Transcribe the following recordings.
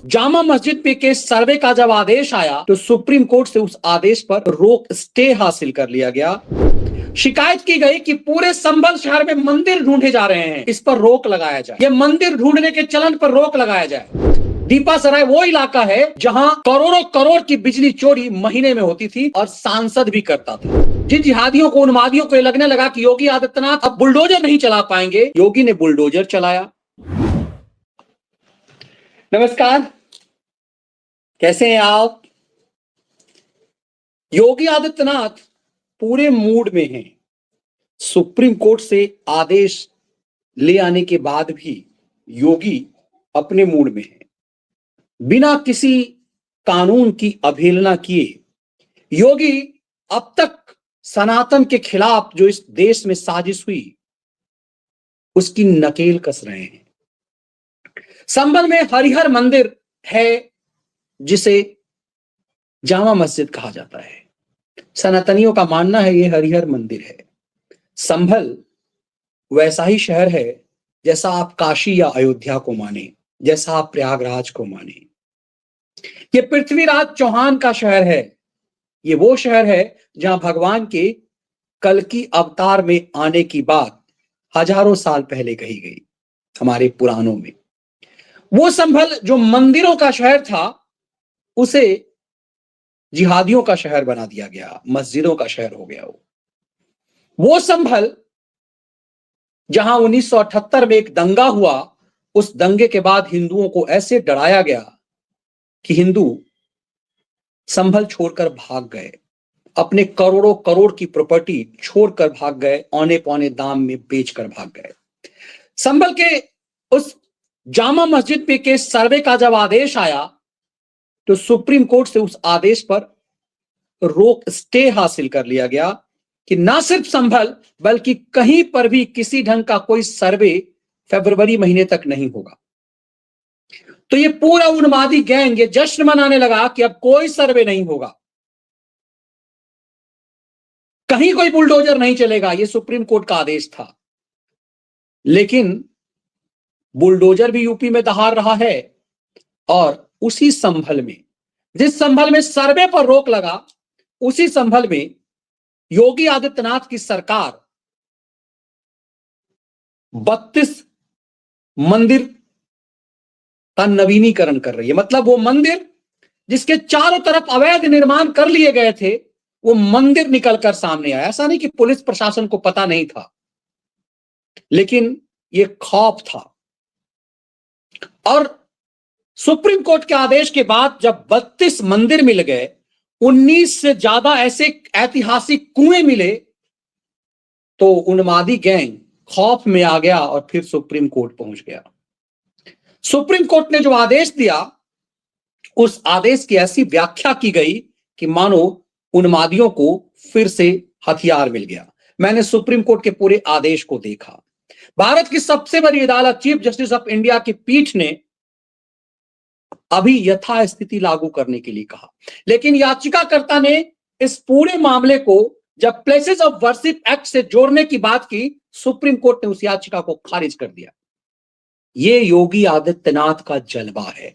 जामा मस्जिद पे के सर्वे का जब आदेश आया तो सुप्रीम कोर्ट से उस आदेश पर रोक स्टे हासिल कर लिया गया। शिकायत की गई कि पूरे संभल शहर में मंदिर ढूंढे जा रहे हैं, इस पर रोक लगाया जाए। ये मंदिर ढूंढने के चलन पर रोक लगाया जाए। दीपा सराय वो इलाका है जहां करोड़ों करोड़ की बिजली चोरी महीने में होती थी और सांसद भी करता था। जिन जिहादियों को, उन्मादियों को लगने लगा कि योगी आदित्यनाथ अब बुलडोजर नहीं चला पाएंगे, योगी ने बुलडोजर चलाया। नमस्कार, कैसे हैं आप? योगी आदित्यनाथ पूरे मूड में हैं। सुप्रीम कोर्ट से आदेश ले आने के बाद भी योगी अपने मूड में है। बिना किसी कानून की अवहेलना किए योगी अब तक सनातन के खिलाफ जो इस देश में साजिश हुई उसकी नकेल कस रहे हैं। संभल में हरिहर मंदिर है जिसे जामा मस्जिद कहा जाता है। सनातनियों का मानना है ये हरिहर मंदिर है। संभल वैसा ही शहर है जैसा आप काशी या अयोध्या को माने, जैसा आप प्रयागराज को माने। ये पृथ्वीराज चौहान का शहर है। ये वो शहर है जहां भगवान के कल्कि अवतार में आने की बात हजारों साल पहले कही गई हमारे पुराणों में। वो संभल जो मंदिरों का शहर था उसे जिहादियों का शहर बना दिया गया, मस्जिदों का शहर हो गया। वो संभल जहां 1978 में एक दंगा हुआ, उस दंगे के बाद हिंदुओं को ऐसे डराया गया कि हिंदू संभल छोड़कर भाग गए। अपने करोड़ों करोड़ की प्रॉपर्टी छोड़कर भाग गए, औने पौने दाम में बेचकर भाग गए। संभल के उस जामा मस्जिद पे के सर्वे का जब आदेश आया तो सुप्रीम कोर्ट से उस आदेश पर रोक स्टे हासिल कर लिया गया कि ना सिर्फ संभल बल्कि कहीं पर भी किसी ढंग का कोई सर्वे फरवरी महीने तक नहीं होगा। तो ये पूरा उन्मादी गैंग ये जश्न मनाने लगा कि अब कोई सर्वे नहीं होगा, कहीं कोई बुलडोजर नहीं चलेगा। ये सुप्रीम कोर्ट का आदेश था। लेकिन बुलडोजर भी यूपी में दहाड़ रहा है और उसी संभल में, जिस संभल में सर्वे पर रोक लगा, उसी संभल में योगी आदित्यनाथ की सरकार 32 मंदिर का नवीनीकरण कर रही है। मतलब वो मंदिर जिसके चारों तरफ अवैध निर्माण कर लिए गए थे, वो मंदिर निकलकर सामने आया। ऐसा नहीं कि पुलिस प्रशासन को पता नहीं था, लेकिन ये खौफ था। और सुप्रीम कोर्ट के आदेश के बाद जब 32 मंदिर मिल गए, 19 से ज्यादा ऐसे ऐतिहासिक कुएं मिले, तो उन्मादी गैंग खौफ में आ गया और फिर सुप्रीम कोर्ट पहुंच गया। सुप्रीम कोर्ट ने जो आदेश दिया, उस आदेश की ऐसी व्याख्या की गई कि मानो उन्मादियों को फिर से हथियार मिल गया। मैंने सुप्रीम कोर्ट के पूरे आदेश को देखा। भारत की सबसे बड़ी अदालत चीफ जस्टिस ऑफ इंडिया की पीठ ने अभी यथास्थिति लागू करने के लिए कहा, लेकिन याचिकाकर्ता ने इस पूरे मामले को जब प्लेसेस ऑफ वर्शिप एक्ट से जोड़ने की बात की, सुप्रीम कोर्ट ने उस याचिका को खारिज कर दिया। ये योगी आदित्यनाथ का जलवा है,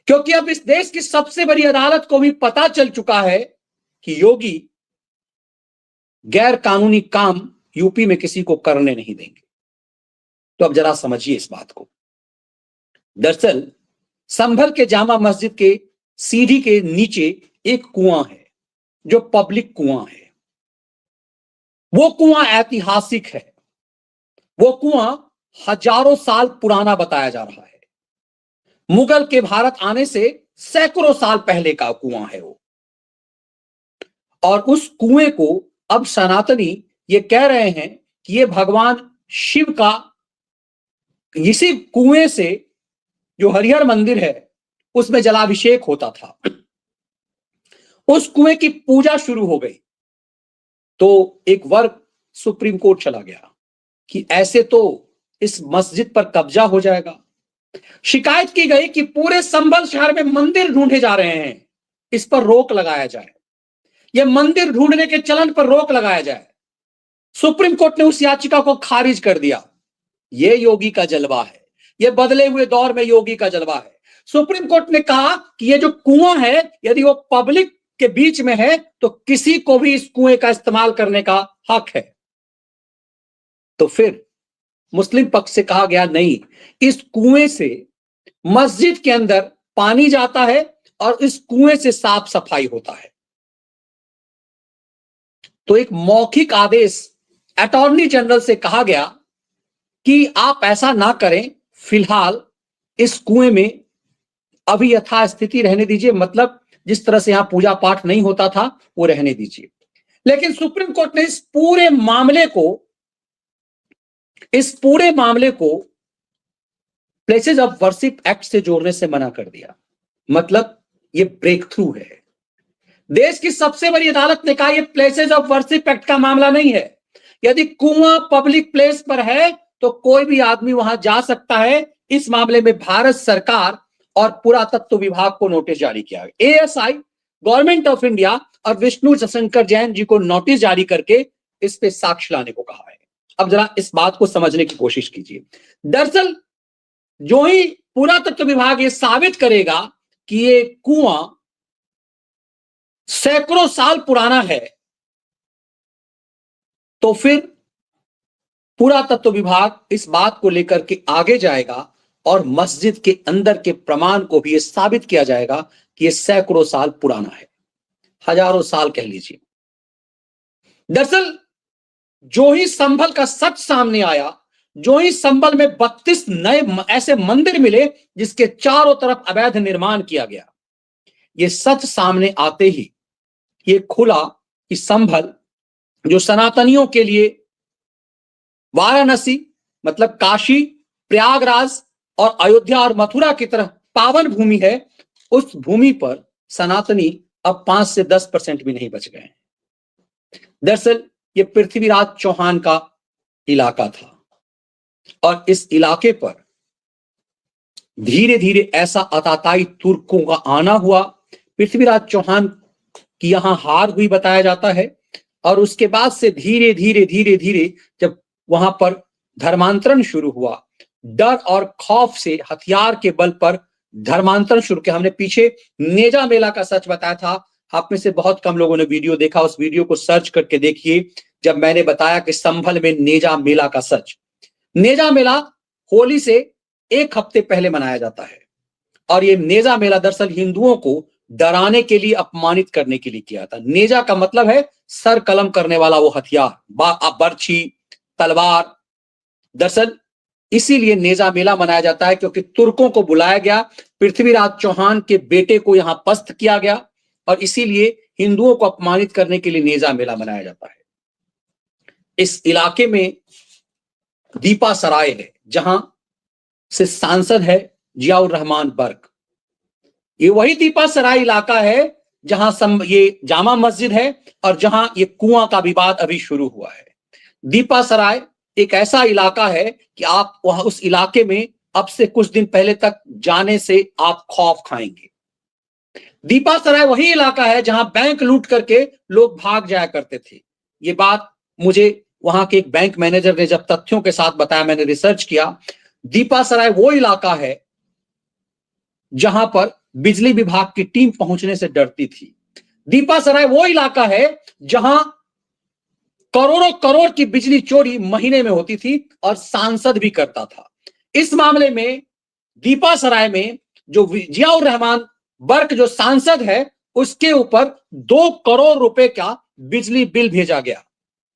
क्योंकि अब इस देश की सबसे बड़ी अदालत को भी पता चल चुका है कि योगी गैर कानूनी काम यूपी में किसी को करने नहीं देंगे। तो अब जरा समझिए इस बात को। दरअसल संभल के जामा मस्जिद के सीढ़ी के नीचे एक कुआं है जो पब्लिक कुआं है। वो कुआं ऐतिहासिक है। वो कुआं हजारों साल पुराना बताया जा रहा है। मुगल के भारत आने से सैकड़ों साल पहले का कुआं है वो। और उस कुएं को अब सनातनी ये कह रहे हैं कि ये भगवान शिव का, इसी कुएं से जो हरिहर मंदिर है उसमें जलाभिषेक होता था। उस कुएं की पूजा शुरू हो गई तो एक वर्ग सुप्रीम कोर्ट चला गया कि ऐसे तो इस मस्जिद पर कब्जा हो जाएगा। शिकायत की गई कि पूरे संभल शहर में मंदिर ढूंढे जा रहे हैं, इस पर रोक लगाया जाए। यह मंदिर ढूंढने के चलन पर रोक लगाया जाए। सुप्रीम कोर्ट ने उस याचिका को खारिज कर दिया। यह योगी का जलवा है। ये बदले हुए दौर में योगी का जलवा है। सुप्रीम कोर्ट ने कहा कि ये जो कुआं है यदि वो पब्लिक के बीच में है तो किसी को भी इस कुएं का इस्तेमाल करने का हक है। तो फिर मुस्लिम पक्ष से कहा गया नहीं, इस कुएं से मस्जिद के अंदर पानी जाता है और इस कुएं से साफ सफाई होता है। तो एक मौखिक आदेश अटॉर्नी जनरल से कहा गया कि आप ऐसा ना करें, फिलहाल इस कुएं में अभी यथास्थिति रहने दीजिए, मतलब जिस तरह से यहां पूजा पाठ नहीं होता था वो रहने दीजिए। लेकिन सुप्रीम कोर्ट ने इस पूरे मामले को प्लेसेस ऑफ वर्शिप एक्ट से जोड़ने से मना कर दिया। मतलब ये ब्रेक थ्रू है। देश की सबसे बड़ी अदालत ने कहा ये प्लेसेस ऑफ वर्शिप एक्ट का मामला नहीं है। यदि कुआं पब्लिक प्लेस पर है तो कोई भी आदमी वहां जा सकता है। इस मामले में भारत सरकार और पुरातत्व विभाग को नोटिस जारी किया गया। एएसआई, गवर्नमेंट ऑफ इंडिया और विष्णु शंकर जैन जी को नोटिस जारी करके इस पे साक्ष्य लाने को कहा है। अब जरा इस बात को समझने की कोशिश कीजिए। दरअसल जो ही पुरातत्व विभाग ये साबित करेगा कि ये कुआं सैकड़ों साल पुराना है, तो फिर पुरातत्व विभाग इस बात को लेकर के आगे जाएगा और मस्जिद के अंदर के प्रमाण को भी यह साबित किया जाएगा कि यह सैकड़ों साल पुराना है, हजारों साल कह लीजिए। दरअसल जो ही संभल का सच सामने आया, जो ही संभल में 32 नए ऐसे मंदिर मिले जिसके चारों तरफ अवैध निर्माण किया गया, यह सच सामने आते ही ये खुला कि संभल जो सनातनियों के लिए वाराणसी मतलब काशी, प्रयागराज और अयोध्या और मथुरा की तरह पावन भूमि है, उस भूमि पर सनातनी अब 5 से 10% भी नहीं बच गए। दरअसल ये पृथ्वीराज चौहान का इलाका था और इस इलाके पर धीरे धीरे ऐसा आताताई तुर्कों का आना हुआ। पृथ्वीराज चौहान की यहां हार हुई बताया जाता है और उसके बाद से धीरे धीरे जब वहां पर धर्मांतरण शुरू हुआ, डर और खौफ से हथियार के बल पर धर्मांतरण शुरू किया। हमने पीछे नेजा मेला का सच बताया था, आप में से बहुत कम लोगों ने वीडियो देखा, उस वीडियो को सर्च करके देखिए जब मैंने बताया कि संभल में नेजा मेला का सच। नेजा मेला होली से 1 हफ्ते पहले मनाया जाता है और ये नेजा मेला दरअसल हिंदुओं को डराने के लिए, अपमानित करने के लिए किया था। नेजा का मतलब है सर कलम करने वाला वो हथियार, बर्छी, तलवार। दरअसल इसीलिए नेजा मेला मनाया जाता है क्योंकि तुर्कों को बुलाया गया, पृथ्वीराज चौहान के बेटे को यहां पस्त किया गया और इसीलिए हिंदुओं को अपमानित करने के लिए नेजा मेला मनाया जाता है। इस इलाके में दीपा सराय है जहां से सांसद है जियाउर रहमान बर्क। ये वही दीपा सराय इलाका है जहां ये जामा मस्जिद है और जहां ये कुआं का विवाद अभी शुरू हुआ है। दीपा सराय एक ऐसा इलाका है कि आप वहां उस इलाके में अब से कुछ दिन पहले तक जाने से आप खौफ खाएंगे। दीपा सराय वही इलाका है जहां बैंक लूट करके लोग भाग जाया करते थे। ये बात मुझे वहां के एक बैंक मैनेजर ने जब तथ्यों के साथ बताया, मैंने रिसर्च किया। दीपा सराय वो इलाका है जहां पर बिजली विभाग की टीम पहुंचने से डरती थी। दीपा सराय वो इलाका है जहां करोड़ों करोड़ की बिजली चोरी महीने में होती थी और सांसद भी करता था। इस मामले में दीपा सराय में जो जियाउर रहमान बर्क जो सांसद है उसके ऊपर 2 करोड़ रुपए का बिजली बिल भेजा गया,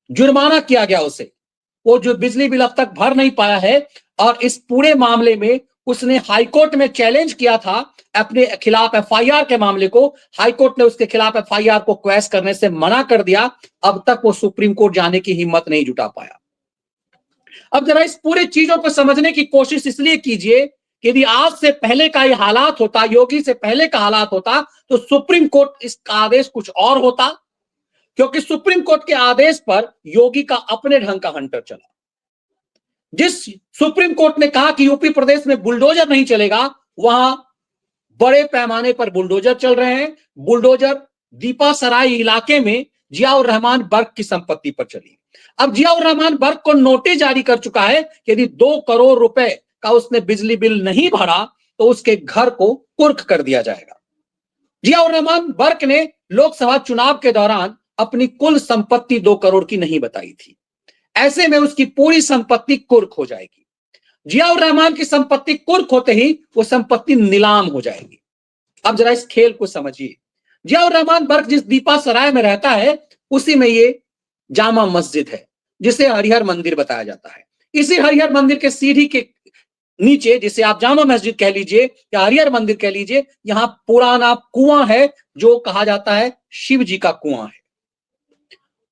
जुर्माना किया गया उसे। वो जो बिजली बिल अब तक भर नहीं पाया है और इस पूरे मामले में उसने हाईकोर्ट में चैलेंज किया था अपने खिलाफ एफआईआर के मामले को। हाईकोर्ट ने उसके खिलाफ एफआईआर को क्वेश करने से मना कर दिया। अब तक वो सुप्रीम कोर्ट जाने की हिम्मत नहीं जुटा पाया। अब जरा इस पूरी चीजों को समझने की कोशिश इसलिए कीजिए कि यदि आज से पहले का ये हालात होता, योगी से पहले का हालात होता, तो सुप्रीम कोर्ट इसका आदेश कुछ और होता, क्योंकि सुप्रीम कोर्ट के आदेश पर योगी का अपने ढंग का हंटर चला। जिस सुप्रीम कोर्ट ने कहा कि यूपी प्रदेश में बुलडोजर नहीं चलेगा, वहां बड़े पैमाने पर बुलडोजर चल रहे हैं। बुलडोजर दीपा सराय इलाके में जियाउर रहमान बर्क की संपत्ति पर चली। अब जियाउर रहमान बर्क को नोटिस जारी कर चुका है कि यदि 2 करोड़ रुपए का उसने बिजली बिल नहीं भरा तो उसके घर को कुर्क कर दिया जाएगा। जियाउर रहमान बर्क ने लोकसभा चुनाव के दौरान अपनी कुल संपत्ति 2 करोड़ की नहीं बताई थी। ऐसे में उसकी पूरी संपत्ति कुर्क हो जाएगी। जियाउर रहमान की संपत्ति कुर्क होते ही वो संपत्ति नीलाम हो जाएगी। अब जरा इस खेल को समझिए। जियाउर रहमान बर्क जिस दीपा सराय में रहता है उसी में ये जामा मस्जिद है जिसे हरिहर मंदिर बताया जाता है। इसी हरिहर मंदिर के सीढ़ी के नीचे, जिसे आप जामा मस्जिद कह लीजिए या हरिहर मंदिर कह लीजिए, यहां पुराना कुआं है जो कहा जाता है शिव जी का कुआं है।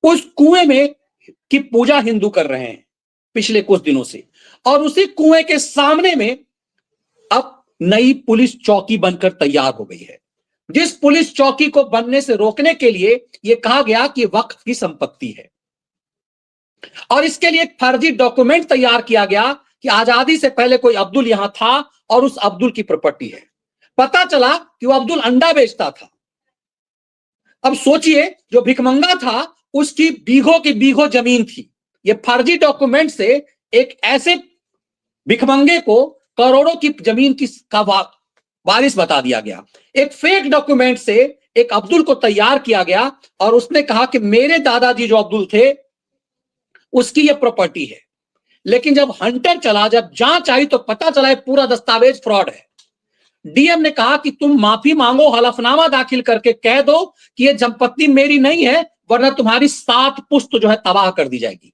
उस कुएं में की पूजा हिंदू कर रहे हैं पिछले कुछ दिनों से, और उसी कुएं के सामने में अब नई पुलिस चौकी बनकर तैयार हो गई है, जिस पुलिस चौकी को बनने से रोकने के लिए यह कहा गया कि वक्फ की संपत्ति है, और इसके लिए एक फर्जी डॉक्यूमेंट तैयार किया गया कि आजादी से पहले कोई अब्दुल यहां था और उस अब्दुल की प्रॉपर्टी है। पता चला कि वो अब्दुल अंडा बेचता था। अब सोचिए, जो भिखमंगा था उसकी बीघों की बीघों जमीन थी। ये फर्जी डॉक्यूमेंट से एक ऐसे भिखमंगे को करोड़ों की जमीन की वारिस बता दिया गया। एक फेक डॉक्यूमेंट से एक अब्दुल को तैयार किया गया और उसने कहा कि मेरे दादाजी जो अब्दुल थे उसकी ये प्रॉपर्टी है। लेकिन जब हंटर चला, जब जांच आई तो पता चला ये पूरा दस्तावेज फ्रॉड है। डीएम ने कहा कि तुम माफी मांगो, हलफनामा दाखिल करके कह दो कि ये संपत्ति मेरी नहीं है, वरना तुम्हारी 7 पुश्त जो है तबाह कर दी जाएगी।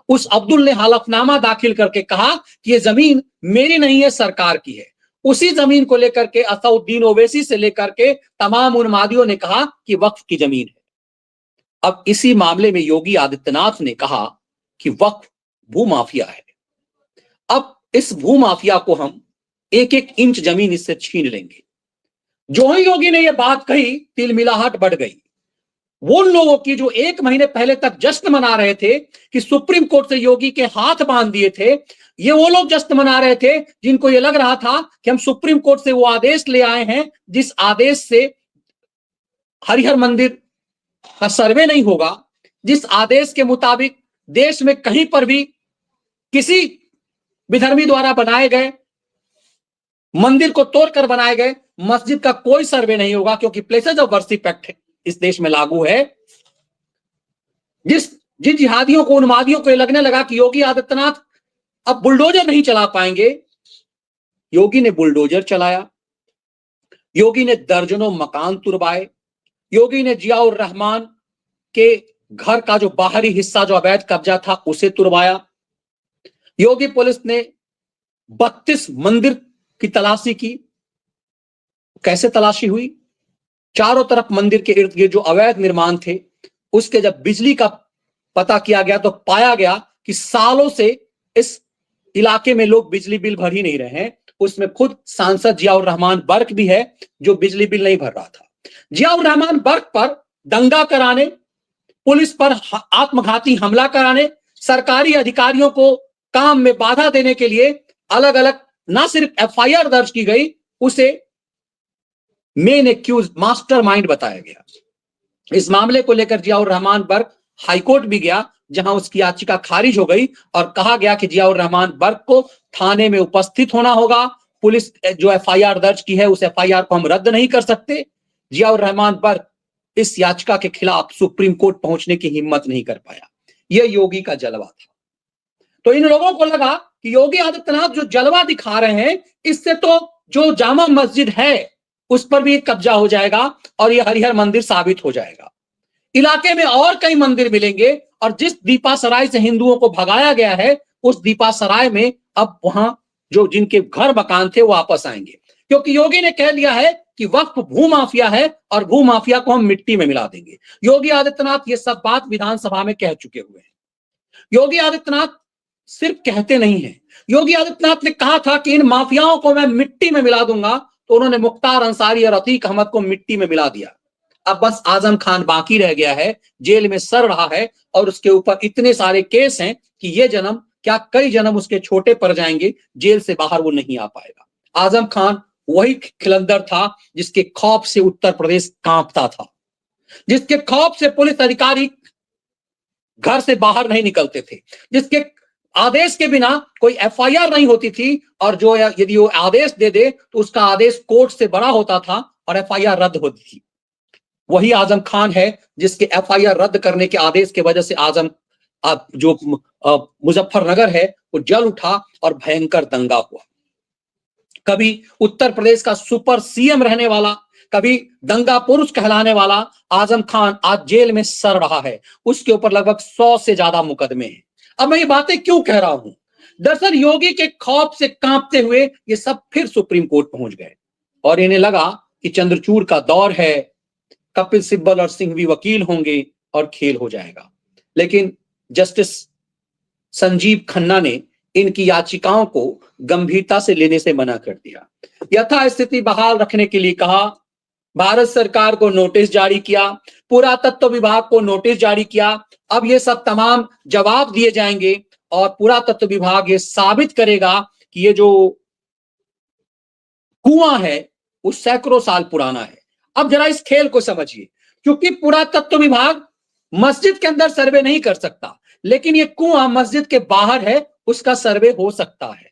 उस अब्दुल ने हलफनामा दाखिल करके कहा कि ये जमीन मेरी नहीं है, सरकार की है। उसी जमीन को लेकर के असउद्दीन ओवैसी से लेकर के तमाम उन्मादियों ने कहा कि वक्फ की जमीन है। अब इसी मामले में योगी आदित्यनाथ ने कहा कि वक्फ भूमाफिया है। अब इस भूमाफिया को हम एक एक इंच जमीन इससे छीन लेंगे। जो ही योगी ने यह बात कही, तिलमिलाहट बढ़ गई। वो लोगों की जो 1 महीने पहले तक जश्न मना रहे थे कि सुप्रीम कोर्ट से योगी के हाथ बांध दिए थे, ये वो लोग जश्न मना रहे थे जिनको ये लग रहा था कि हम सुप्रीम कोर्ट से वो आदेश ले आए हैं जिस आदेश से हरिहर मंदिर का सर्वे नहीं होगा, जिस आदेश के मुताबिक देश में कहीं पर भी किसी विधर्मी द्वारा बनाए गए मंदिर को तोड़कर बनाए गए मस्जिद का कोई सर्वे नहीं होगा, क्योंकि प्लेसेस ऑफ वर्शिप एक्ट इस देश में लागू है। जिन जिहादियों को, उन्मादियों को लगने लगा कि योगी आदित्यनाथ अब बुलडोजर नहीं चला पाएंगे, योगी ने बुलडोजर चलाया। योगी ने दर्जनों मकान तुड़वाए। योगी ने जियाउर रहमान के घर का जो बाहरी हिस्सा, जो अवैध कब्जा था, उसे तुड़वाया। योगी पुलिस ने 32 मंदिर की तलाशी की। कैसे तलाशी हुई? चारों तरफ मंदिर के इर्द गिर्द जो अवैध निर्माण थे, उसके जब बिजली का पता किया गया तो पाया गया कि सालों से इस इलाके में लोग बिजली बिल भर ही नहीं रहे हैं। उसमें खुद सांसद जियाउर रहमान बर्क भी है जो बिजली बिल नहीं भर रहा था। जियाउर रहमान बर्क पर दंगा कराने, पुलिस पर आत्मघाती हमला कराने, सरकारी अधिकारियों को काम में बाधा देने के लिए अलग अलग ना सिर्फ एफआईआर दर्ज की गई, उसे मेन एक्यूज, मास्टरमाइंड बताया गया। इस मामले को लेकर जियाउर रहमान बर्क हाईकोर्ट भी गया, जहां उसकी याचिका खारिज हो गई और कहा गया कि जियाउर रहमान बर्क को थाने में उपस्थित होना होगा। पुलिस जो एफआईआर दर्ज की है उस एफआईआर को हम रद्द नहीं कर सकते। जियाउर रहमान बर्क इस याचिका के खिलाफ सुप्रीम कोर्ट पहुंचने की हिम्मत नहीं कर पाया। यह योगी का जलवा था। तो इन लोगों को लगा कि योगी आदित्यनाथ जो जलवा दिखा रहे हैं, इससे तो जो जामा मस्जिद है उस पर भी कब्जा हो जाएगा और यह हरिहर मंदिर साबित हो जाएगा। इलाके में और कई मंदिर मिलेंगे और जिस दीपा सराय से हिंदुओं को भगाया गया है, उस दीपा सराय में अब वहां जो जिनके घर मकान थे वो वापस आएंगे, क्योंकि योगी ने कह दिया है कि वक्फ भूमाफिया है और भूमाफिया को हम मिट्टी में मिला देंगे। योगी आदित्यनाथ ये सब बात विधानसभा में कह चुके हुए हैं। योगी आदित्यनाथ सिर्फ कहते नहीं है, योगी आदित्यनाथ ने कहा था कि इन माफियाओं को मैं मिट्टी में मिला दूंगा, तो उन्होंने मुख्तार अंसारी और अतीक अहमद को मिट्टी में मिला दिया। अब बस आजम खान बाकी रह गया है, जेल में सड़ रहा है और उसके ऊपर इतने सारे केस हैं कि ये जन्म क्या कई जन्म उसके छोटे पड़ जाएंगे, जेल से बाहर वो नहीं आ पाएगा। आजम खान वही खिलंदर था जिसके खौफ से उत्तर प्रदेश कांपता था, जिसके खौफ से पुलिस अधिकारी घर से बाहर नहीं निकलते थे, जिसके आदेश के बिना कोई एफआईआर नहीं होती थी, और जो यदि वो आदेश दे दे तो उसका आदेश कोर्ट से बड़ा होता था और एफआईआर रद्द होती थी। वही आजम खान है जिसके एफआईआर रद्द करने के आदेश की वजह से जो मुजफ्फरनगर है वो जल उठा और भयंकर दंगा हुआ। कभी उत्तर प्रदेश का सुपर सीएम रहने वाला, कभी दंगा पुरुष कहलाने वाला आजम खान आज जेल में सड़ रहा है। उसके ऊपर लगभग 100 से ज्यादा मुकदमे हैं। अब मैं ये बातें क्यों कह रहा हूं? दरअसल योगी के खौफ से कांपते हुए ये सब फिर सुप्रीम कोर्ट पहुंच गए और इन्हें लगा कि चंद्रचूड़ का दौर है, कपिल सिब्बल और सिंघवी वकील होंगे और खेल हो जाएगा। लेकिन जस्टिस संजीव खन्ना ने इनकी याचिकाओं को गंभीरता से लेने से मना कर दिया। यथास्थिति बहाल रखने के लिए कहा, भारत सरकार को नोटिस जारी किया, पुरातत्व विभाग को नोटिस जारी किया। अब ये सब तमाम जवाब दिए जाएंगे और पुरातत्व विभाग ये साबित करेगा कि ये जो कुआं है वो सैकड़ों साल पुराना है। अब जरा इस खेल को समझिए, क्योंकि पुरातत्व विभाग मस्जिद के अंदर सर्वे नहीं कर सकता, लेकिन ये कुआं मस्जिद के बाहर है, उसका सर्वे हो सकता है।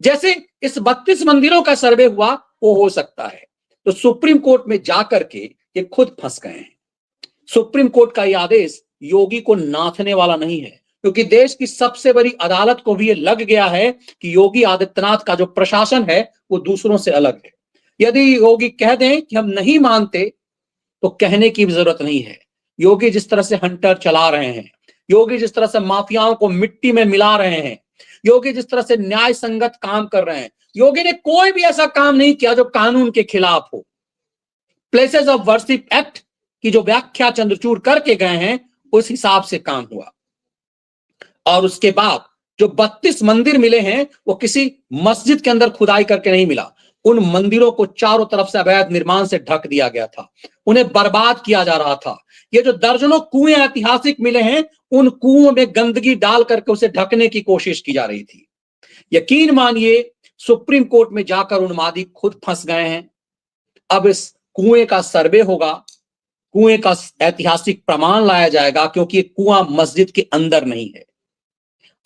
जैसे इस 32 मंदिरों का सर्वे हुआ वो हो सकता है। तो सुप्रीम कोर्ट में जाकर के ये खुद फंस गए हैं। सुप्रीम कोर्ट का यह आदेश योगी को नाथने वाला नहीं है, क्योंकि देश की सबसे बड़ी अदालत को भी ये लग गया है कि योगी आदित्यनाथ का जो प्रशासन है वो दूसरों से अलग है। यदि योगी कह दें कि हम नहीं मानते तो कहने की भी जरूरत नहीं है। योगी जिस तरह से हंटर चला रहे हैं, योगी जिस तरह से माफियाओं को मिट्टी में मिला रहे हैं, योगी जिस तरह से न्याय संगत काम कर रहे हैं, योगी ने कोई भी ऐसा काम नहीं किया जो कानून के खिलाफ हो। प्लेसेस ऑफ वर्शिप एक्ट की जो व्याख्या चंद्रचूड़ करके गए हैं उस हिसाब से काम हुआ। और उसके बाद जो 32 मंदिर मिले हैं वो किसी मस्जिद के अंदर खुदाई करके नहीं मिला। उन मंदिरों को चारों तरफ से अवैध निर्माण से ढक दिया गया था, उन्हें बर्बाद किया जा रहा था। ये जो दर्जनों कुएं ऐतिहासिक मिले हैं, उन कुओं में गंदगी डाल करके उसे ढकने की कोशिश की जा रही थी। यकीन मानिए सुप्रीम कोर्ट में जाकर उन्मादी खुद फंस गए हैं। अब इस कुएं का सर्वे होगा, कुएं का ऐतिहासिक प्रमाण लाया जाएगा, क्योंकि ये कुआं मस्जिद के अंदर नहीं है।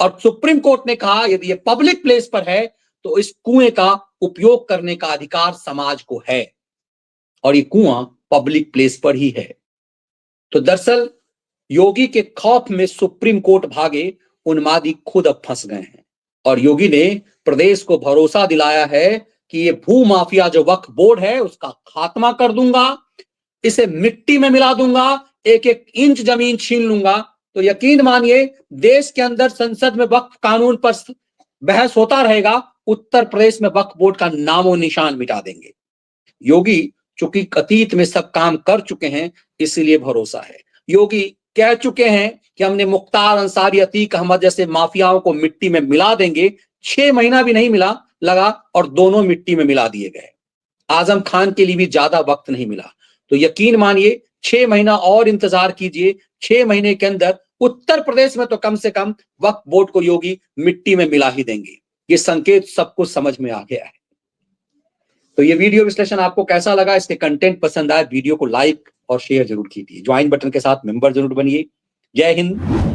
और सुप्रीम कोर्ट ने कहा यदि ये पब्लिक प्लेस पर है तो इस कुएं का उपयोग करने का अधिकार समाज को है, और ये कुआं पब्लिक प्लेस पर ही है। तो दरअसल योगी के खौफ में सुप्रीम कोर्ट भागे उन्मादी खुद अब फंस गए हैं। और योगी ने प्रदेश को भरोसा दिलाया है कि ये भू माफिया जो वक्फ बोर्ड है उसका खात्मा कर दूंगा, इसे मिट्टी में मिला दूंगा, एक एक इंच जमीन छीन लूंगा। तो यकीन मानिए देश के अंदर संसद में वक्फ कानून पर बहस होता रहेगा, उत्तर प्रदेश में वक्फ बोर्ड का नामो निशान मिटा देंगे। योगी चूंकि अतीत में सब काम कर चुके हैं इसलिए भरोसा है। योगी कह चुके हैं कि हमने मुख्तार अंसारी, अतीक अहमद जैसे माफियाओं को मिट्टी में मिला देंगे। 6 महीना भी नहीं लगा और दोनों मिट्टी में मिला दिए गए। आजम खान के लिए भी ज्यादा वक्त नहीं मिला। तो यकीन मानिए 6 महीना और इंतजार कीजिए, 6 महीने के अंदर उत्तर प्रदेश में तो कम से कम वक्फ बोर्ड को योगी मिट्टी में मिला ही देंगे। ये संकेत सबको समझ में आ गया है। तो ये वीडियो विश्लेषण आपको कैसा लगा? इसके कंटेंट पसंद आए वीडियो को लाइक और शेयर जरूर कीजिए। ज्वाइन बटन के साथ मेंबर जरूर बनिए। जय हिंद।